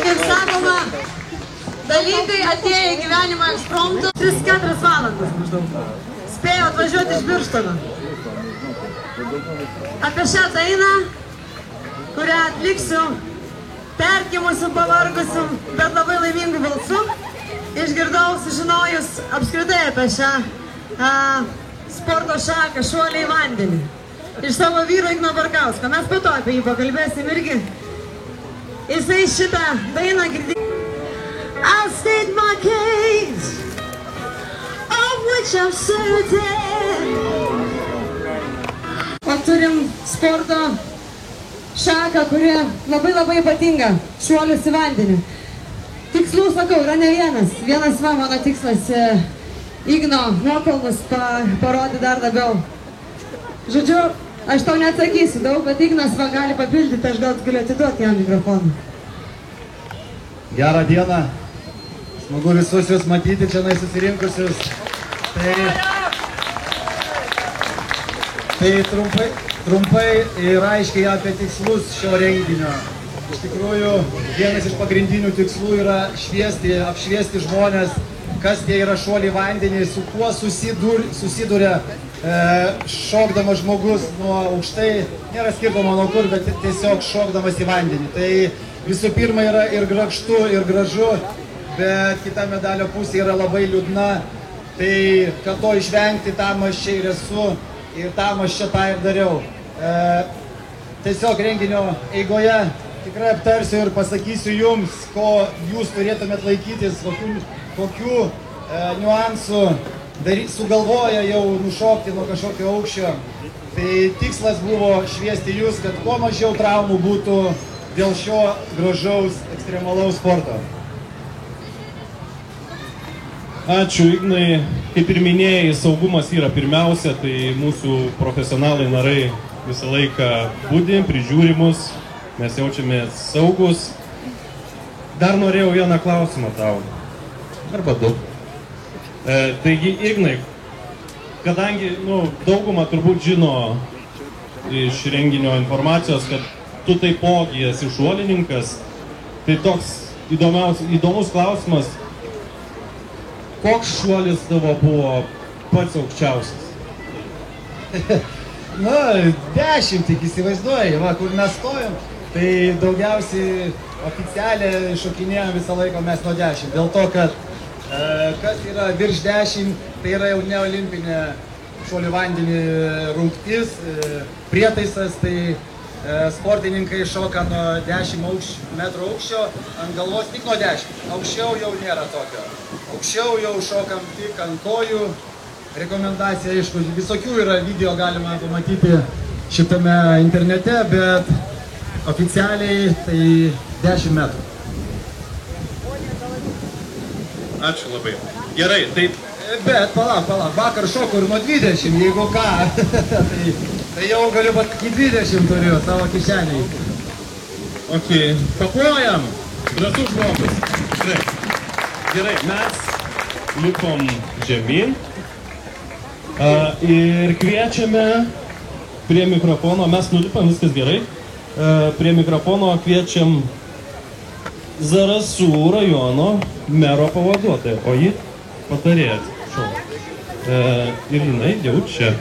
kaip sakoma, dalykai atėjo į gyvenimą ekspromtu 3-4 valandas maždaug. Spėjau atvažiuoti iš Birštono. Apie šią dainą, kurią atliksiu perkimusiu, pavargusiu, bet labai laimingu balsu, išgirdau sužinojus apskritai apie šią sporto šaką šuolį į vandenį. Iš savo vyro Igno Barkausko. Mes po to apie jį pakalbėsim irgi. Jisai šitą dainą girdėjo. I'll state my case, of which I'm certain. O turim sporto šaką, kuri labai ypatinga. Šuolis į vandenį. Tikslų, sakau, yra ne vienas. Vienas va, mano tikslas Igno nuopelnus parodė dar labiau. Žodžiu, aš tau neatsakysiu daug, bet Ignas va gali papildyti, aš gal galiu atiduoti jam mikrofoną. Gerą dieną. Smagu visus jūs matyti čia susirinkusius. Tai trumpai ir aiškiai apie tikslus šio renginio. Iš tikrųjų, vienas iš pagrindinių tikslų yra apšviesti žmonės, kas tie yra šuoliai į vandenį, su kuo susiduria šokdamas žmogus nuo aukštai, nėra skirtumo nuo kur, bet tiesiog šokdamas į vandenį. Tai visų pirma yra ir grakštu, ir gražu, bet kita medalio pusė yra labai liūdna. Tai kad to išvengti, tam aš čia ir esu ir tam aš čia tą ir dariau. Tiesiog renginio eigoje tikrai aptarsiu ir pasakysiu jums, ko jūs turėtumėt laikytis, kokių niuansų sugalvoja jau nušokti nuo kažkokio aukščio. Tai tikslas buvo šviesti jūs, kad kuo mažiau traumų būtų dėl šio gražaus ekstremalaus sporto. Ačiū, Ignai. Kaip ir minėjai, saugumas yra pirmiausia, tai mūsų profesionalai narai visą laiką budi, prižiūrimus, mes jaučiamės saugus. Dar norėjau vieną klausimą tau. Arba du. Taigi, Ignai, kadangi dauguma turbūt žino iš renginio informacijos, kad tu taipogi esi šuolininkas, tai toks įdomus klausimas, koks šuolis tavo buvo pats aukščiausias? 10 tik įsivaizduoji, va, kur mes stojom, tai daugiausiai oficialiai šokinėjom visą laiką mes nuo 10. Dėl to, kad kas yra virš 10, tai yra jau ne olimpinė šuolių vandenį rungtis, prietaisas, tai sportininkai šoka nuo 10 metrų aukščio, ant galvos tik nuo 10. Aukščiau jau nėra tokio. Aukščiau jau šokam tik ant kojų. Rekomendacija, aišku, visokių yra video galima pamatyti šitame internete, bet oficialiai tai 10 metrų. Ačiū labai. Gerai, taip. Bet palauk, vakar šokau ir nuo 20, jeigu ką, tai jau galiu iki 20 turiu savo kišeniai. Ok, paplojam. Drąsus žmogus. Gerai, mes lipom žemyn ir kviečiame prie mikrofono, mes nulipam, viskas gerai, prie mikrofono kviečiam Zarasų rajono mero pavaduotoją, o jį patarėjas. Ir jinai jau čia.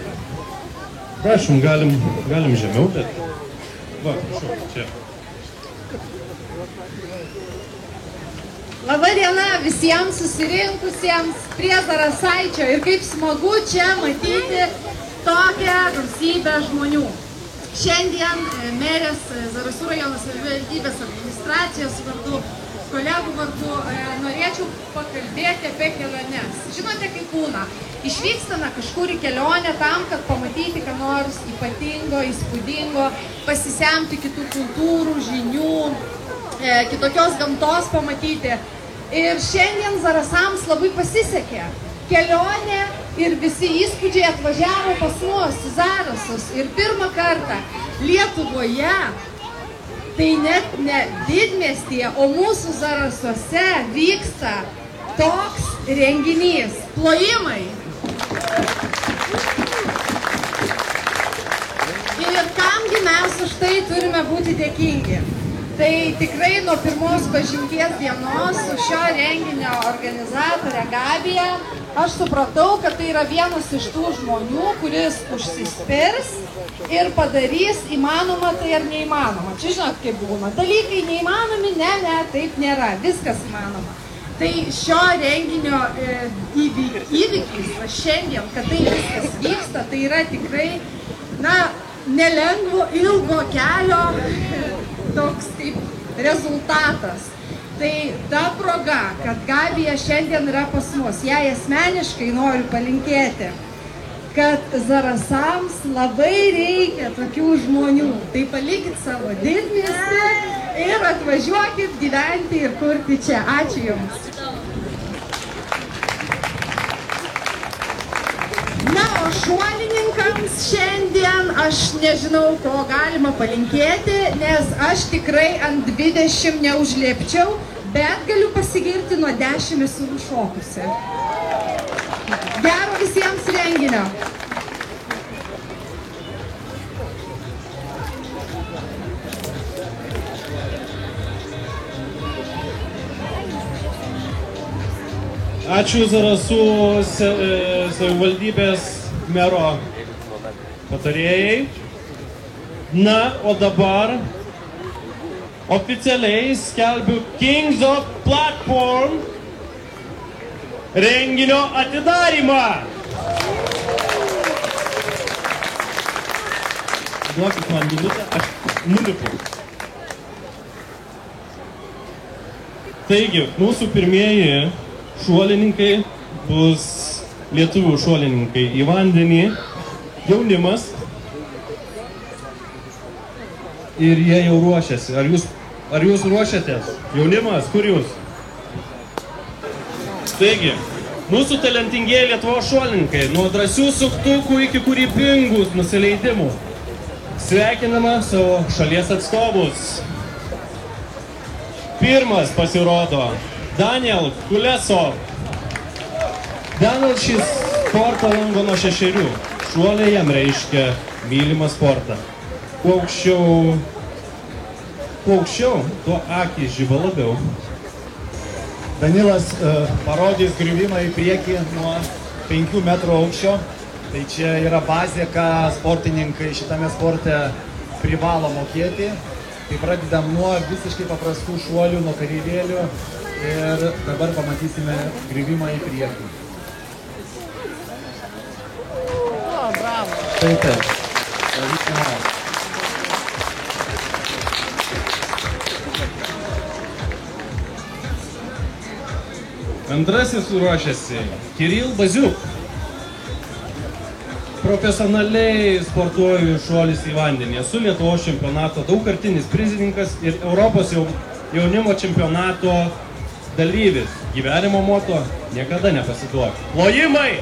Prašom, galim žemiau, bet va, prašau, čia. Labą dieną visiems susirinkusiems prie Zarasaičio ir kaip smagu čia matyti tokią gausybę žmonių. Šiandien merės Zarasų rajono savivaldybės administracijos vardu, kolegų vardu norėčiau pakalbėti apie keliones. Žinote, kaip būna, išvykstame kažkur į kelionę tam, kad pamatyti ką nors ypatingo, įspūdingo, pasisemti kitų kultūrų, žinių, kitokios gamtos pamatyti. Ir šiandien Zarasams labai pasisekė. Kelionė ir visi įspūdžiai atvažiavo pas mus į Zarasus. Ir pirmą kartą Lietuvoje, tai net ne didmiestyje, o mūsų Zarasuose vyksta toks renginys. Plojimai. Ir kamgi mes už tai turime būti dėkingi? Tai tikrai nuo pirmos pažinties dienos su šio renginio organizatorė Gabija aš supratau, kad tai yra vienas iš tų žmonių, kuris užsispirs ir padarys įmanoma tai ar neįmanoma. Čia žinot, kaip būna. Dalykai neįmanomi, ne, taip nėra. Viskas įmanoma. Tai šio renginio įvykis šiandien, kad tai viskas vyksta, tai yra tikrai, nelengvo, ilgo kelio toks kaip rezultatas. Tai ta proga, kad Gabija šiandien yra pas mus, jai asmeniškai noriu palinkėti, kad Zarasams labai reikia tokių žmonių. Tai palikit savo didmiestį ir atvažiuokit gyventi ir kurti čia. Ačiū Jums. Na, o šuolininkams šiandien aš nežinau, ko galima palinkėti, nes aš tikrai ant 20 neužliepčiau, bet galiu pasigirti nuo 10 esu nušokusi. Gero visiems renginio. Ačiū Zarasų savivaldybės mero patarėjai. Na, o dabar oficialiai skelbiu Kings of Platform renginio atidarymą. Duokit man minutę, aš nulipu. Taigi, mūsų pirmieji šuolininkai bus lietuvių šuolininkai į vandenį, jaunimas. Ir jie jau ruošiasi. Ar jūs ruošiatės? Jaunimas, kur jūs? Taigi, mūsų talentingieji Lietuvos šuolininkai, nuo drąsių suktukų iki kūrybingų nusileidimų. Sveikiname savo šalies atstovus. Pirmas pasirodo Daniel Kulesov. Daniel šį sportą lanko nuo 6. Šuoliai jam reiškia mylimą sportą. Kuo aukščiau, tuo akys žiba labiau. Danilas parodys griuvimą į priekį nuo 5 metrų aukščio. Tai čia yra bazė, ką sportininkai šitame sporte privalo mokėti. Tai pradedam nuo visiškai paprastų šuolių, nuo kareivėlių. Ir dabar pamatysime griuvimą į priekį. O, bravo. Taip. Antrasis ruošiasi Kiril Baziuk. Profesionaliai sportuoju šuolis į vandenį. Esu Lietuvos čempionato daugkartinis prizininkas ir Europos jaunimo čempionato dalyvis. Gyvenimo moto – niekada nepasiduok. Plojimai!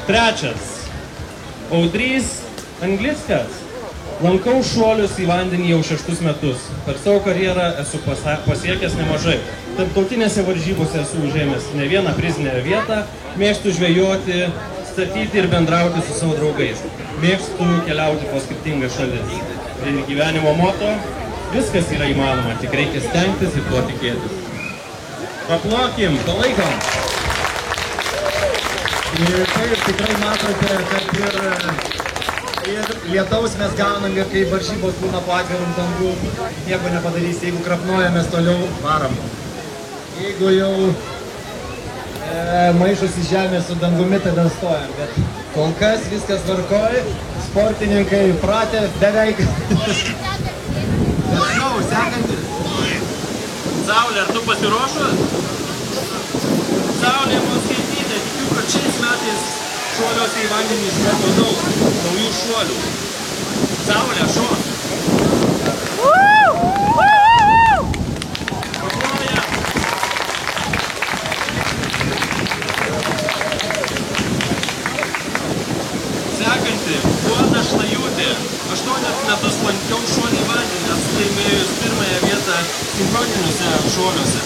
Trečias. Audrys Anglickas. Lankau šuolius į vandenį jau 6 metus. Per savo karjerą esu pasiekęs nemažai. Tarptautinėse varžybose esu užėmęs ne vieną prizinę vietą. Mėgstu žvejoti, statyti ir bendrauti su savo draugais. Mėgstu keliauti po skirtingas šalis. Ir gyvenimo moto – viskas yra įmanoma, tik reikia stengtis ir tuo tikėtis. Paplokim, palaikom! Ir taip tikrai matote, kad ir lietaus mes gaunam ir kai varžybos būna po atvirum dangum, nieko nepadarys, jeigu krapnuojamės toliau, varam. Jeigu jau maišosi žemė su dangumi, tada stojam, bet kol kas viskas tvarkoj, sportininkai pratę beveik. Žinau, sekantis. Saulė, ar tu pasiruošus? Saulė, man skaityti, tikiu, kad šiais metais šuoliuose į vandenį išmoko daug naujų šuolių. Saulė, šuo. Pagroja. Sekanti, Guoda Šlajūtė. 8 metus lankiau šuolį į vandenį, esu laimėjus pirmąją vietą sinchroniniuose šuoliuose.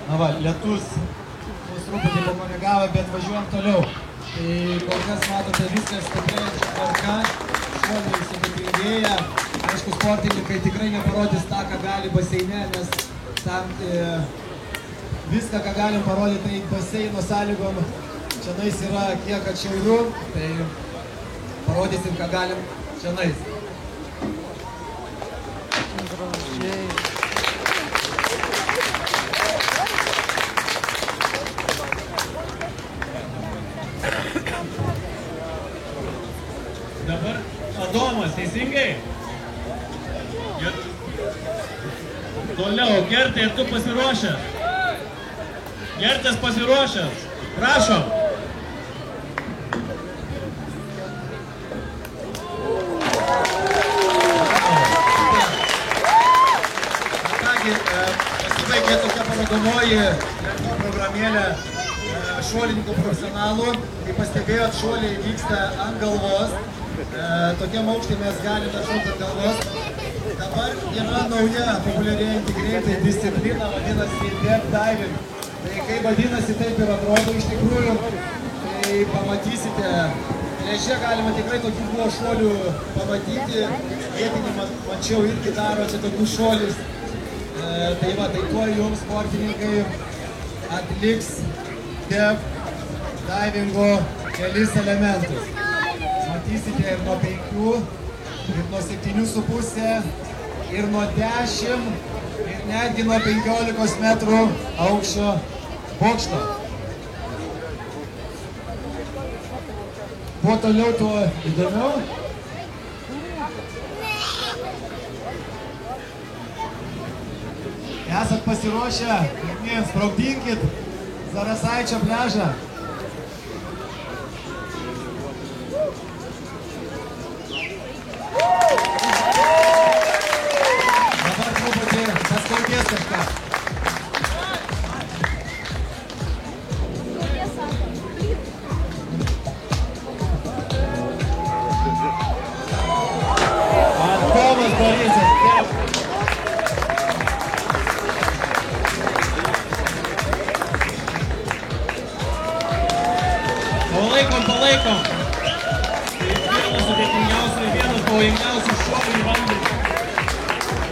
Na va, lietus mus truputį pakoregavo, bet važiuojam toliau. Tai kol kas matote viskas stiprėjančia tvarka, šuoliai sudėtingėja. Aišku, sportininkai tikrai neparodys tą, ką gali baseine, nes tam viską, ką galim parodyti, tai baseino sąlygom čianais yra kiek atšiaurių, tai parodysim, ką galim čianais. Dabar Adomas, teisingai? Toliau, Gertai, ir tu pasiruošęs? Gertas pasiruošęs. Prašom. Kągi, pasibaigė tokia parodomoji programėlė šuolininkų profesionalų. Kaip pastebėjot, šuoliai vyksta ant galvos. Tokiam aukštį mes galime šokti ant galvos. Dabar yra nauja populiarėjanti greitai disciplina, vadinasi depth diving. Tai kaip vadinasi, taip ir atrodo iš tikrųjų. Tai pamatysite, pliaže galima tikrai tokių buvo šuolių pamatyti. Vietinį mačiau irgi daro čia tokius šuolius. Tai va, tai tuo jums sportininkai atliks depth divingo kelis elementus. Matysite ir nuo 5, ir nuo 7,5, ir nuo 10, ir netgi nuo 15 metrų aukščio bokšto. Kuo toliau, tuo įdomiau. Esat pasiruošę? Sprogdinkit Zarasaičio pliažą. Dabar truputį paskaudės kažką. Atkomas Borisas. Palaikom. Tai vienas sudėtingiausių ir vienas pavojingiausių šuolių į vandenį.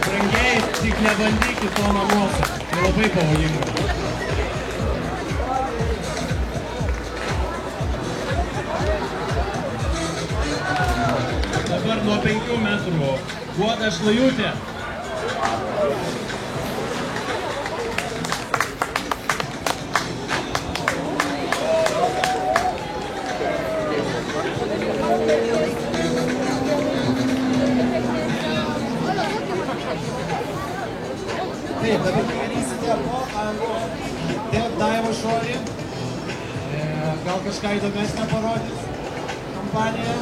Brangiai, tik nebandykit to namuose. Tai labai pavojinga. Dabar nuo 5 metrų. Guoda Šlajutė. Taip, dabar padarysite po depth dive šuolį. Gal kažką įdomesnę parodys kompanija.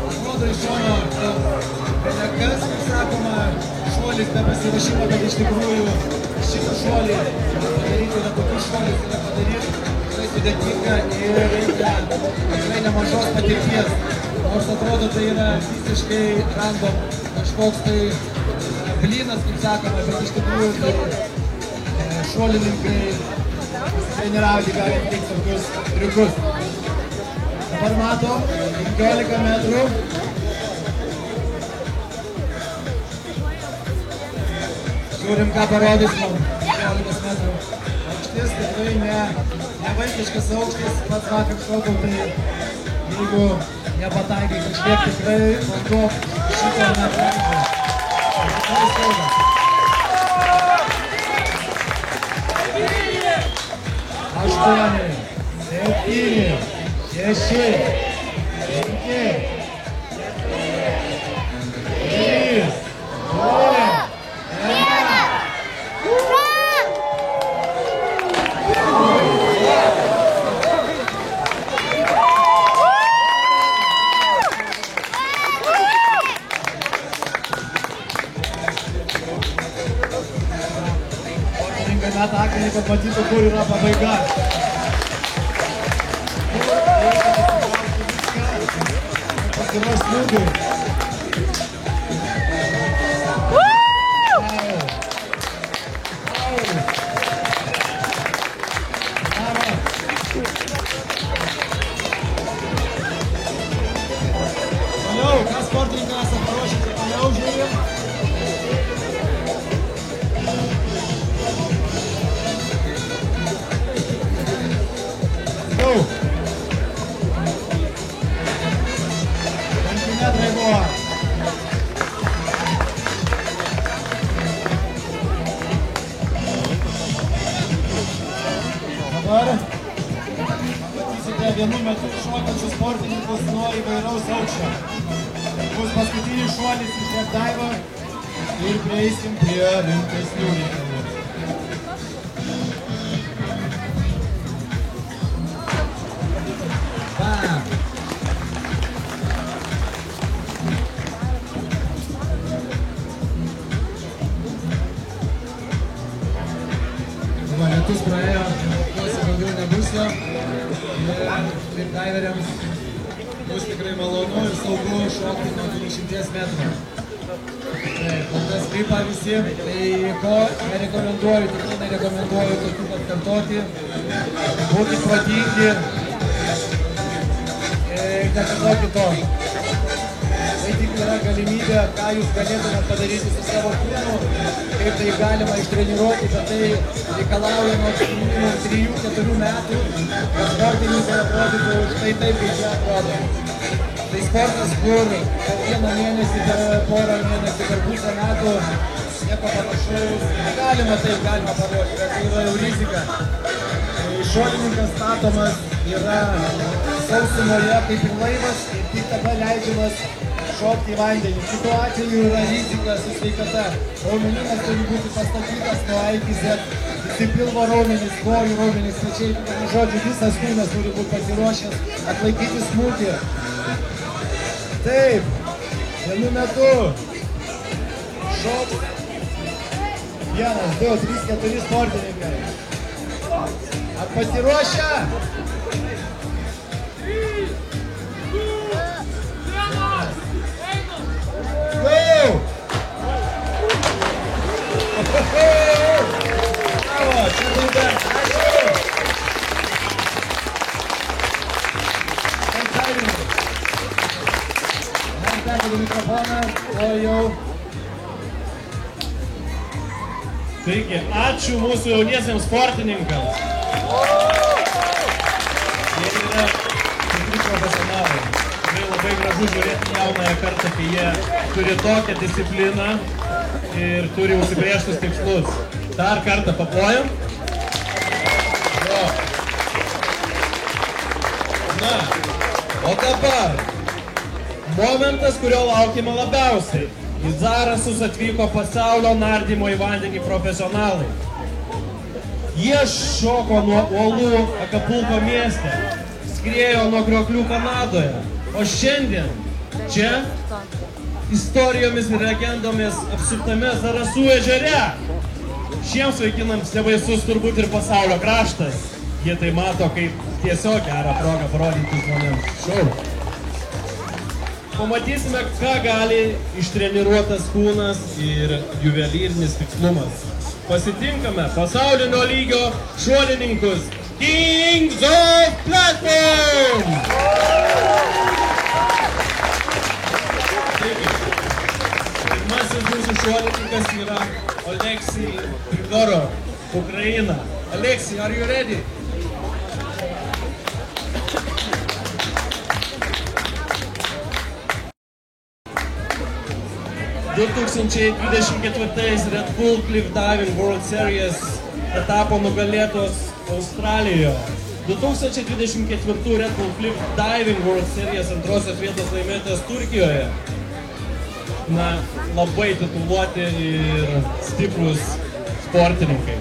Atrodo iš šono, kas, kaip sakoma, šuolis be pasiruošimo, bet iš tikrųjų šitą šuolį padaryti, yra tokius šuolis yra padaryti, tikrai sudėtinga ir reikia tikrai nemažos patirties. Nors atrodo, tai yra visiškai random kažkoks tai blynas, kaip sakoma, bet iš tikrųjų tai šuolininkai treniravti gali tik tokius triukus. Dabar matom 15 metrų. Žiūrim, ką parodys mums 15 metrų. Aukštis tikrai ne vaikiškas aukštis, pats vakar šokau, tai jeigu nepataikai kažkiek tikrai vanduo šito nepraeidžia. Tikrai skauda. 8, 7, 6, 5, 3, 2, 1. Meta akmenį, kad matytų, kur yra pabaiga. Pasiruoš smūgiui. Toliau, ką sportininkai esat paruošę, tai toliau žiūrim. Dabar matysite vienu metu šokančius sportininkus nuo įvairaus aukščio. Bus paskutinis šuolis iš depth dive ir prieisim prie rimtesnių reikalų. tikiuosi daugiau nebus jo. Ir daiveriams bus tikrai malonu ir saugu šokti nuo 200 metrų. Kol kas gripą visi, tai ko nerekomenduoju, tikrai nerekomenduoju tokių atkartoti. Būkit protingi ir nekartokit to. Tai tik yra galimybė, ką jūs galėtumėte padaryti su savo kūnu, kaip tai galima ištreniruoti, bet tai reikalauja nuo 3-4 metų, kad sportininkai atrodytų štai taip, kaip jie atrodo. Tai sportas, kur vieną mėnesį, per porą mėnesių, per pusę metų nieko panašaus negalima taip galima paruošti, bet tai yra jau rizika. Šuolininkas statomas yra sausumoje kaip ir laivas ir tik tada leidžiamas šokti į vandenį. Kitu atveju yra rizika su sveikata. Raumenynas turi būti pastatytas nuo A iki Z. Visi pilvo raumenys, kojų raumenys, pečiai, žodžiu, visas kūnas turi būti pasiruošęs atlaikyti smūgį. Taip, vienu metu šoks 1, 2, 3, 4 sportininkai. Ar pasiruošę? 3, 2, 1. Go! Bravo, čia laida. Ačiū. Man teko mikrofoną, o jau. Taigi, ačiū mūsų jauniesiems sportininkams. Jie yra tikri profesionalai. Tikrai labai gražu žiūrėti jaunąją kartą, kai jie turi tokią discipliną ir turi užsibrėžtus tikslus. Dar kartą paplojam. Na, o dabar momentas, kurio laukime labiausiai. Į Zarasus atvyko pasaulio nardymo į vandenį profesionalai. Jie šoko nuo uolų Akapulko mieste, skriejo nuo krioklių Kanadoje, o šiandien čia istorijomis ir legendomis apsuptame Zarasų ežere. Šiems vaikinams nebaisus turbūt ir pasaulio kraštas. Jie tai mato kaip tiesiog gerą progą parodyti žmonėms šou. Pamatysime, ką gali ištreniruotas kūnas ir juvelyrinis tikslumas. Pasitinkame pasaulinio lygio šuolininkus Kings of Platform! Taigi, pirmasis mūsų šuolininkas yra Oleksij Grigorov, Ukraina. Oleksij, are you ready? – 2024 Red Bull Cliff Diving World Series etapo nugalėtos Australijoje. 2024 Red Bull Cliff Diving World Series antrosios vietos laimėtas Turkijoje. Na, labai tituluoti ir stiprus sportininkai.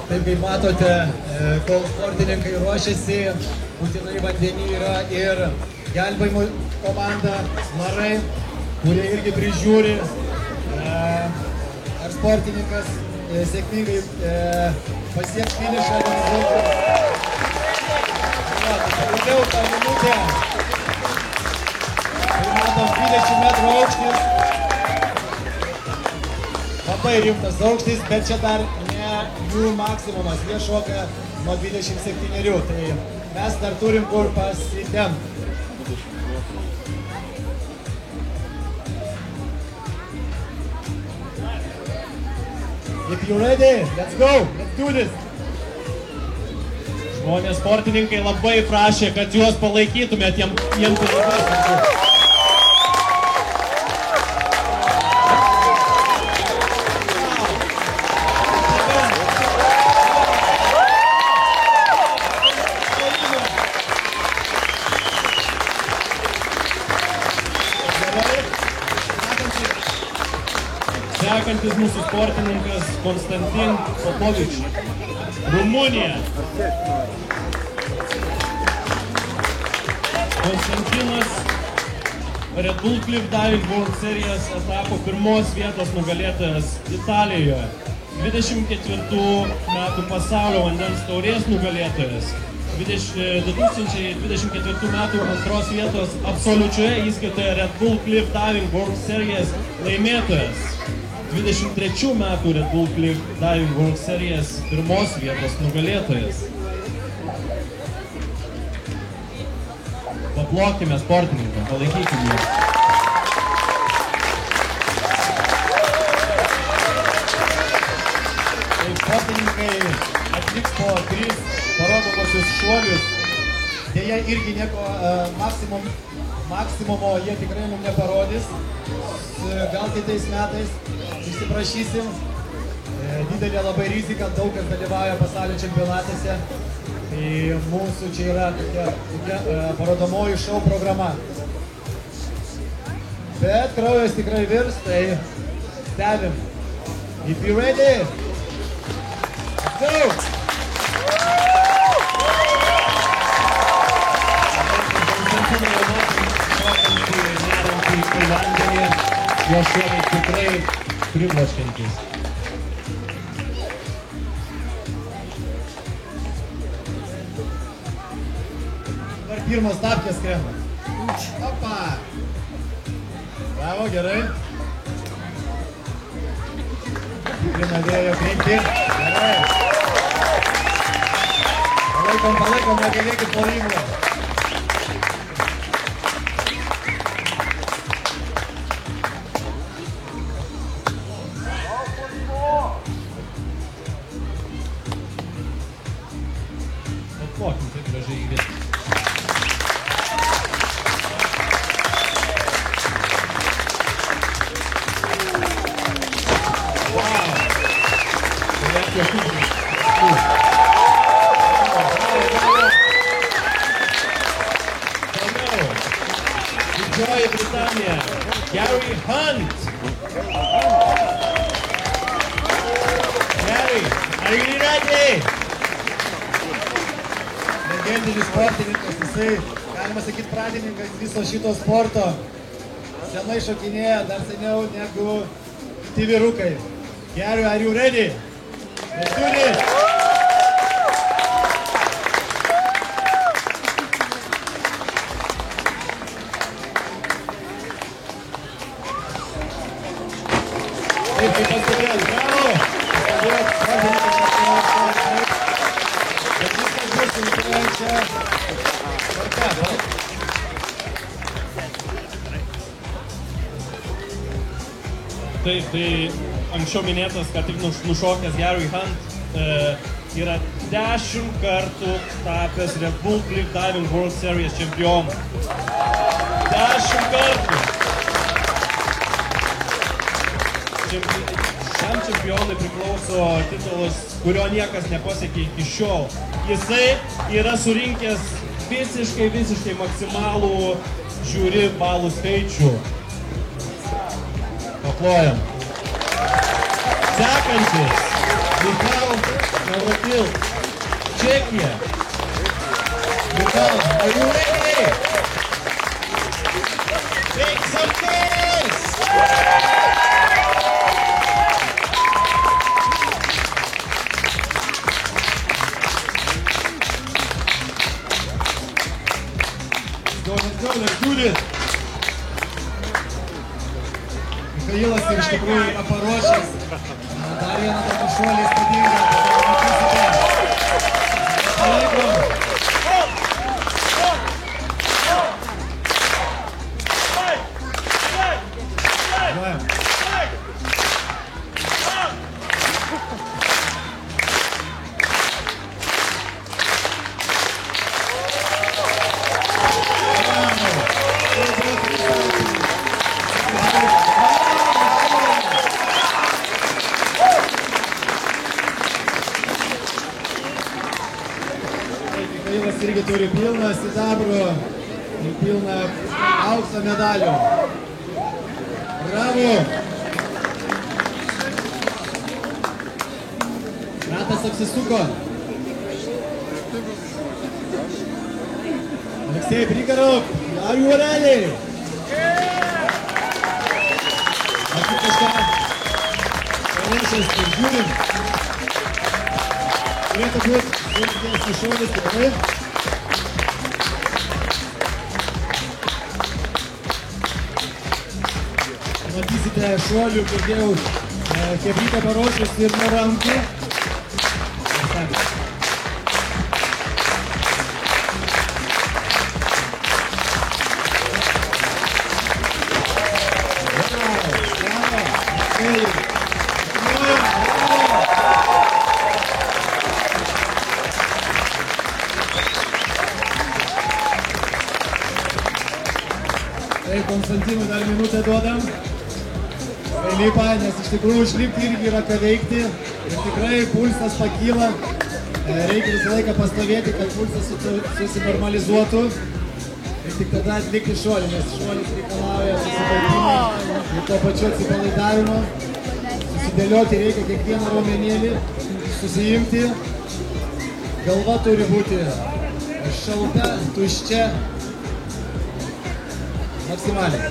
Taip kaip matote, kol sportininkai ruošiasi, būtinai vandenį yra ir gelbėjimo komanda, narai, kurie irgi prižiūri, ar sportininkas sėkmingai pasieks finišą. Daugiau tą minutę. Ir matom 20 metrų aukštis. Labai rimtas aukštis, bet čia dar ne jų maksimumas. Jie šoka nuo 27. Tai mes dar turim kur pasitemti. If you're ready, let's go, let's do this. Žmonės sportininkai labai prašė, kad juos palaikytumėt, jiems tai labai svarbu. Sekantis mūsų sportininkas Konstantin Popovič, Rumunija. Konstantinas Red Bull Cliff Diving World Series etapo pirmos vietos nugalėtojas Italijoje. 24 metų pasaulio vandens taurės nugalėtojas. 2024 metų antros vietos absoliučioje įskaitoje Red Bull Cliff Diving World Series laimėtojas. 23 metų Red Bull Cliff Diving World Series pirmos vietos nugalėtojas. Paplokime sportininką, palaikykime jį. Sportininkai atliks po 3 parodomosius šuolius. Deja, irgi nieko maksimumo jie tikrai mums neparodys. Gal kitais metais išsiprašysim. Didelė labai rizika, daug kas dalyvauja pasaulio čempionatuose. Tai mūsų čia yra tokia parodomojų šou programa. Bet kraujas tikrai virs, tai stebim. If you ready? Go! Nerantį į vandenį, jo šuoliai tikrai pribloškiantys. Dabar pirmas tapkės skrenda. Opa! Bravo, gerai. Tikrina vėjo kryptį. Gerai. Palaikom, negalėkit po ringo. Atplokim, taip gražiai įvėti. Wow! Didžioji Britanija, Gary Hunt. Gary, are you ready? Legendinis sportininkas, jisai, galima sakyti, pradininkas viso šito sporto. Senai šokinėja, dar seniau negu kiti vyrukai. Gary, are you ready? Let's do this! Taip, kaip pastebėjau, bravo! Bet viskas bus inspiruojančia tvarka. Taip, tai anksčiau minėtas, kad tik nušokęs Gary Hunt yra 10 kartų tapęs Red Bull Cliff Diving World Series čempionu. 10 kartų! Šiam čempionui priklauso titulas, kurio niekas nepasiekė iki šiol. Jisai yra surinkęs visiškai maksimalų žiūri balų skaičių. Paplojam. Sekantis. Michal Navratil. Čekija. Michal, are you ready? Make some noise! Let's do this! Michailas iš tikrųjų yra paruošęs. Dar vieną tokį šuolį įspūdingą. Palaikom! Važiuojam. Michailas irgi turi pilną sidabro ir pilną aukso medalių. Bravo! Ratas apsisuko. Aleksej Prigorov, are you ready? kažką panašęs, tai žiūrim. Turėtų būti sunkesnis šuolis, tikrai. Matysite šuolių, girdėjau, Chebrytė paruošus ir nuo rankų. Tai Konstantinui dar minutę duodam. Lipa, nes iš tikrųjų išlipti irgi yra ką veikti. Ir tikrai pulsas pakyla. Reikia visą laiką pastovėti, kad pulsas susinormalizuotų. Ir tik tada atlikti šuolį, nes šuolis reikalauja susikaupimo ir tuo pačiu atsipalaidavimo. Susidėlioti reikia kiekvieną raumenėlį, susijimti. Galva turi būti šalta, tuščia. Maksimaliai.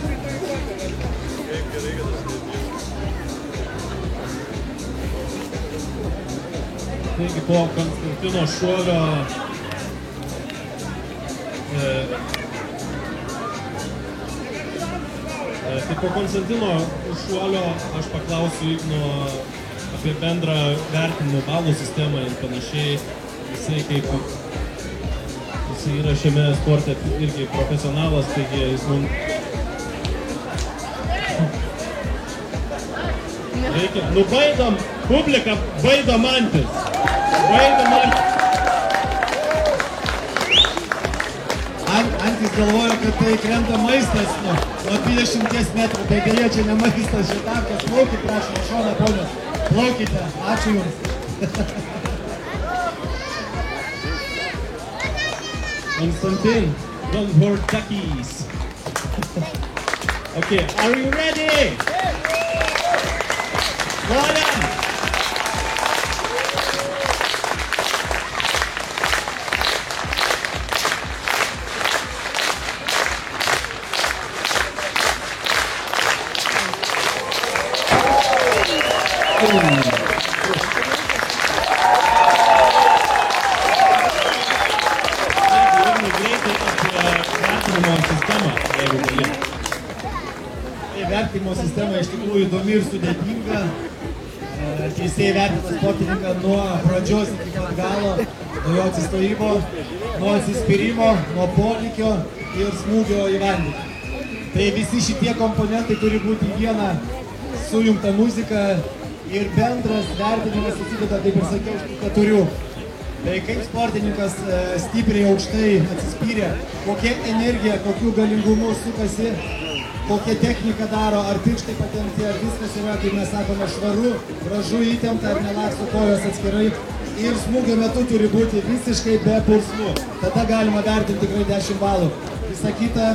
Taigi po Konstantino šuolio aš paklausiu Igno apie bendrą vertinimo balų sistemą ir panašiai. Jisai yra šiame sporte irgi profesionalas, taigi jis mums reikia. Nubaidom publiką, baidom antis. Antis galvoja, kad tai krenta maistas nuo 20 metrų, tai dėja čia ne maistas, šitarkas. Plaukit, prašom, šoną, ponios. Plaukite, ačiū jums. Konstantin, don't hurt duckies. Okay, are you ready? Go on! Vertinimo sistema iš tikrųjų įdomi ir sudėtinga. Teisėjai vertina sportininką nuo pradžios iki galo, nuo jo atsistojimo, nuo atsispyrimo, nuo polikio ir smūgio į vandenį. Tai visi šitie komponentai turi būti į vieną sujungtą muziką ir bendras vertinimas susideda, kaip ir sakiau, iš tų keturių. Tai kaip sportininkas stipriai aukštai atsispyrė, kokia energija, kokiu galingumu sukasi, kokia technika daro, ar pirštai patempti, ar viskas yra, kaip mes sakome, švaru, gražu įtempta, ar nelaksto kojos atskirai. Ir smūgio metu turi būti visiškai be purslų. Tada galima vertinti tikrai 10 balų. Visa kita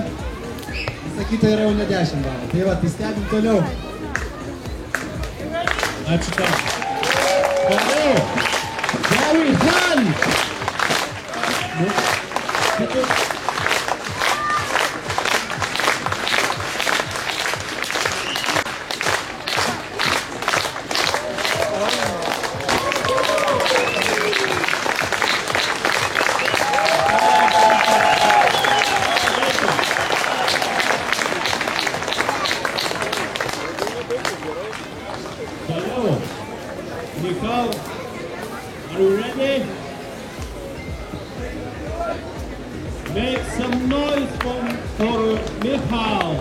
yra jau ne 10 balų. Tai va, tai stebim toliau. Ačiū tau. Toliau. Gary Hunt. Michal, are you ready? Make some noise for Michal.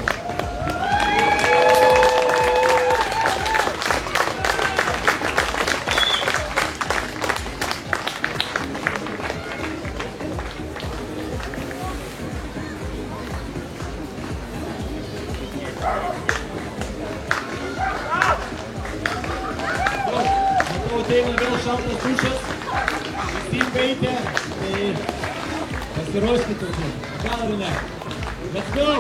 Ateina vėl šaltas dušas, visi veikia, tai pasiruoškite, gal ar ne. Let's go!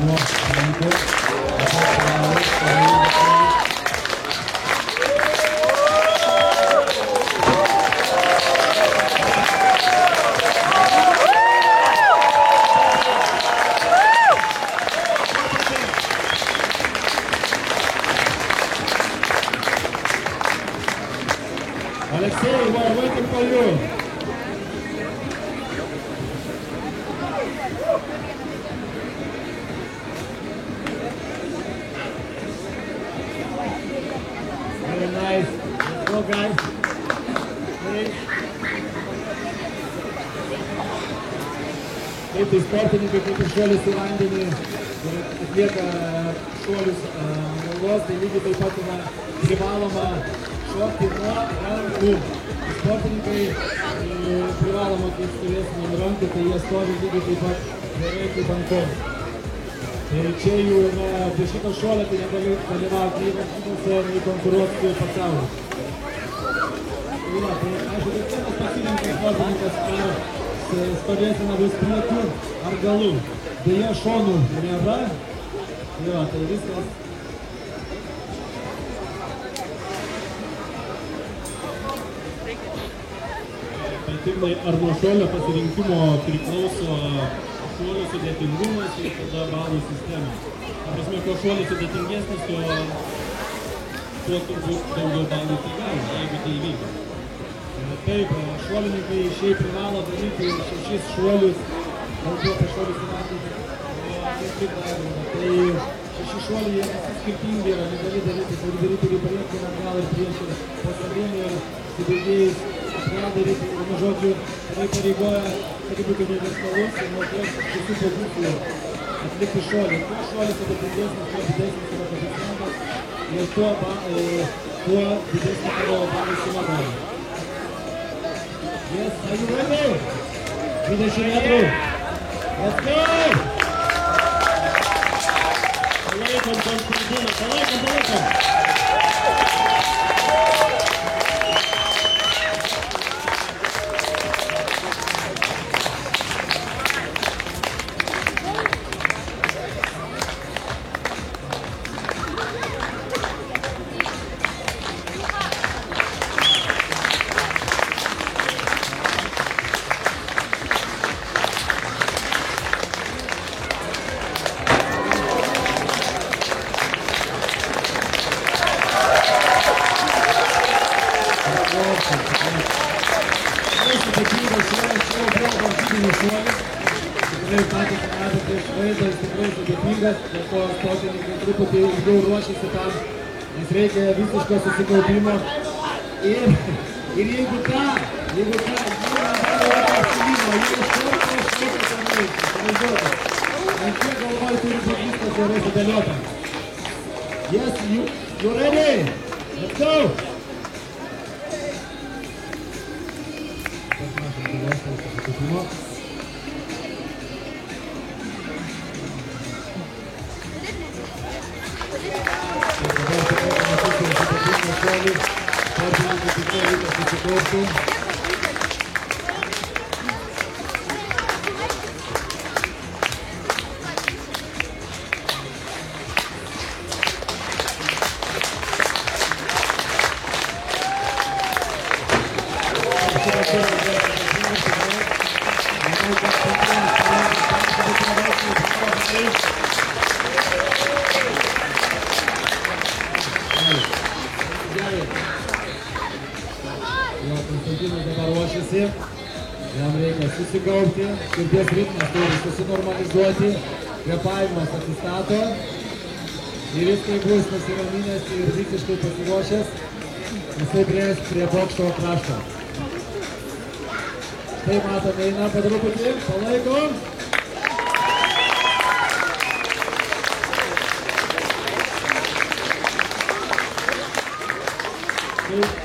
nuo rankų. Alexei, we're waiting for you. Very nice. Let's go, guys. Please. Kaip tai sportininkai, kaip ir šuolis į vandenį ir atlieka šuolius galvos, tai lygiai taip pat yra privaloma šokti nuo rankų. Sportininkai privaloma, kai stovėsime ant rankų, tai jie stovi lygiai taip pat gerai kaip ant kojų. Tai čia jų yra prie šito šuolio, tai negali dalyvauti nei varžybose, nei konkuruoti su pasauliu. Tai va, tai aišku, kiekvienas pasirinka sportininkas ar stovėsime vis priekiu ar galu. Deja, šonų nėra. Tai va, tai viskas. Ignai, ar nuo šuolio pasirinkimo priklauso šuolio sudėtingumas ir tada balų sistema? Ta prasme, kuo šuolis sudėtingesnis, tuo turbūt daugiau balų tai gauna, jeigu tai įvyko. Taip, šuolininkai šiaip privalo daryti 6 šuolius, galbūt apie šuolius įvardinti, tai 6 šuoliai jie visi skirtingi yra, negali daryti, turi daryti ir į priekį, ir atgal, ir prieš, ir po savim, ir subėgėjus. Atgal daryti, vienu žodžiu, tai pareigoja, kad būtų universalus ir mokės visų pozicijų atlikti šuolį. Kuo šuolis sudėtingesnis, tuo didesnis yra koeficientas ir tuo didesnė tavo balų suma gali. Yes, are you ready? 20 metrų. Let's go! Palaikom Konstantiną, palaikom! Tikrai patys matote iš vaizdo, jis tikrai sudėtingas, dėl to sportininkai truputį ilgiau ruošiasi tam, nes reikia visiško susikaupimo. Ir jeigu ką, jie nedaro apsilimo, jie iš karto šoka tą maistą, pavažiuoti. Ant kiek galvoj turi būti viskas gerai sudėliota. Yes, you ready? Let's go! Konstantinas dabar ruošiasi, jam reikia susikaupti, širdies ritmas turi susinormalizuoti, kvėpavimas atsistato ir jis kai bus nusiraminęs ir visiškai pasiruošęs, jisai prieis prie bokšto krašto. Štai matome, eina padruputį, palaikom.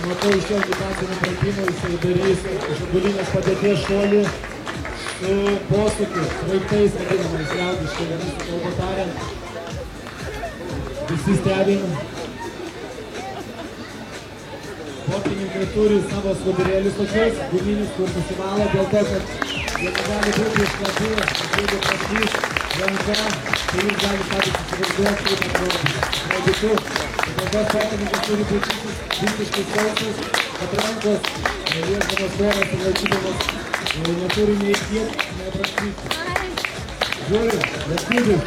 Matau iš jo agitacinio pratimo, jisai darys iš atbulinės padėties šuolį su posūkiu, sraigtais vadinamais liaudiškai, vienas kalba tariant. Visi stebim. Sportininkai turi savo skudurėlius tokius, guminius, kur nusivalo dėl to, kad jie negali būti išlapi, jeigu prašys, ranka, tai jūs galite patys įsivaizduoti, kaip atrodytų. Atrankos sportininkas turi būti visiškai sausas, kad rankos, liesdamas oras ir laikydamas, neturi nei kiek nepraskristi. Žiūri, lietuvių.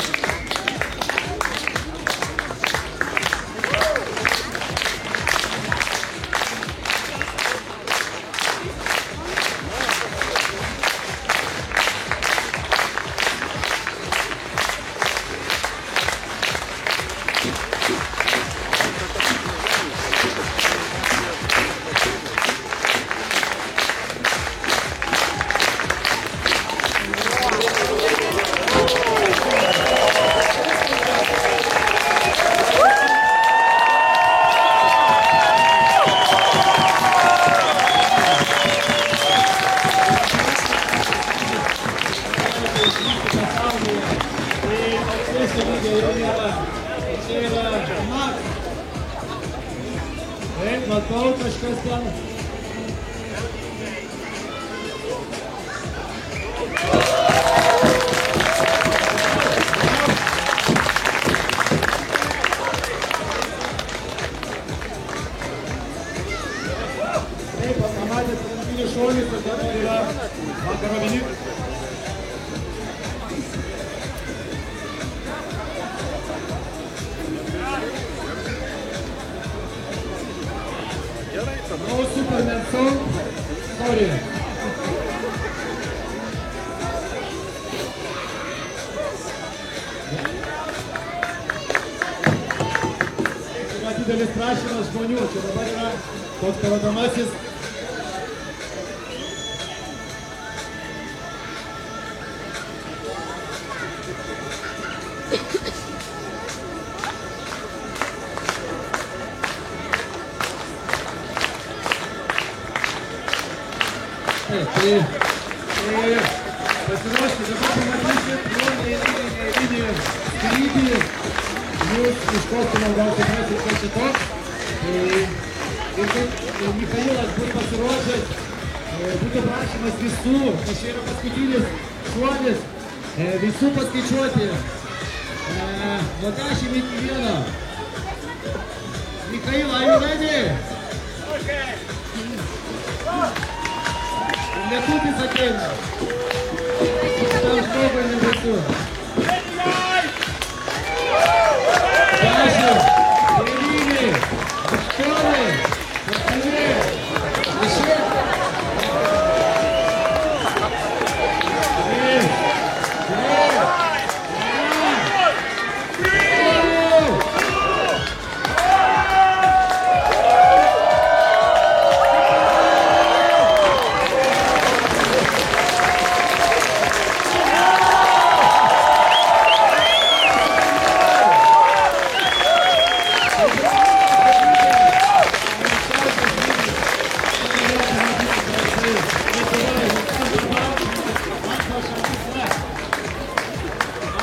Taip, matau, kažkas ten. Taip, pamatęs pagrindinį šuolį, tai dabar yra vakaro vieni. No Superman song, sorry. Yra didelis prašymas žmonių, čia dabar yra toks parodomasis. Tai pasiruošti, dabar pamatysit neįlinį skrydį, jūs iš kostiumo gal suprasit, kas čia toks. Ir kaip Michailas bus pasiruošęs, būtų prašymas visų, nes čia yra paskutinis šuolis, visų paskaičiuoti nuo 10 iki 1. Michaila, are you ready? Lietuvis ateina. Tam žmogui nebaisu. 10, 9, 8,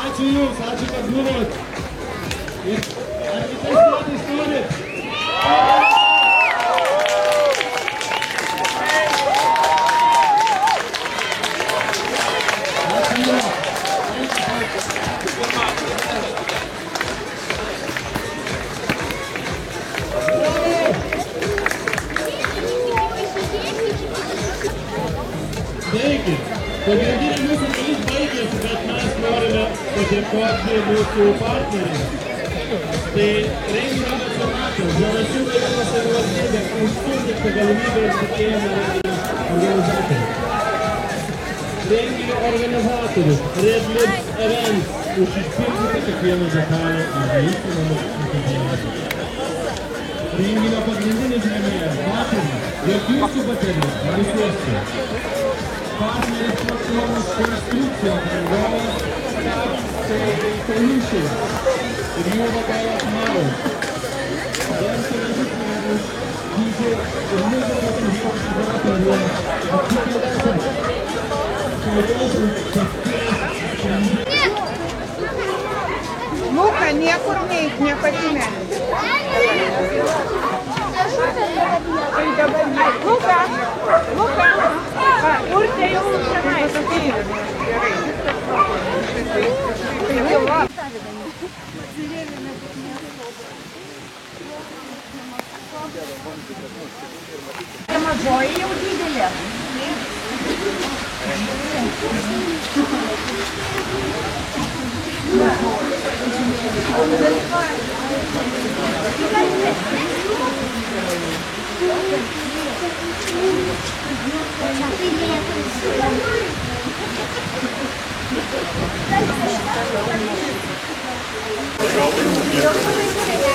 Ačiū Jums, ačiū, kad buvot. Ir ar kitais metais norit? Ačiū Jums. Taigi, pagrindinė mūsų dalis baigėsi, bet mes norime padėkoti mūsų partneriams. Tai renginio mecenatas, Zarasų rajono savivaldybė už suteiktą galimybę ir tikėjimą organizatorius. Renginio organizatorius Red Lips Events už išpildytą kiekvieną detalę ir neįsinamus įkėdėjimus. Renginio pagrindinis rėmėjas matome, jog jūsų baterijos nenusiuosti. Partneris platformos konstrukcijos rangovas Solutions ir jų vadovas Maros. Dance režisierius, DJ ir muzikos organizatorių Luka, niekur neik, nepatinė. Luka, Luka, Urtė jau tenais. Gerai. Mažoji jau didelė. Thank you.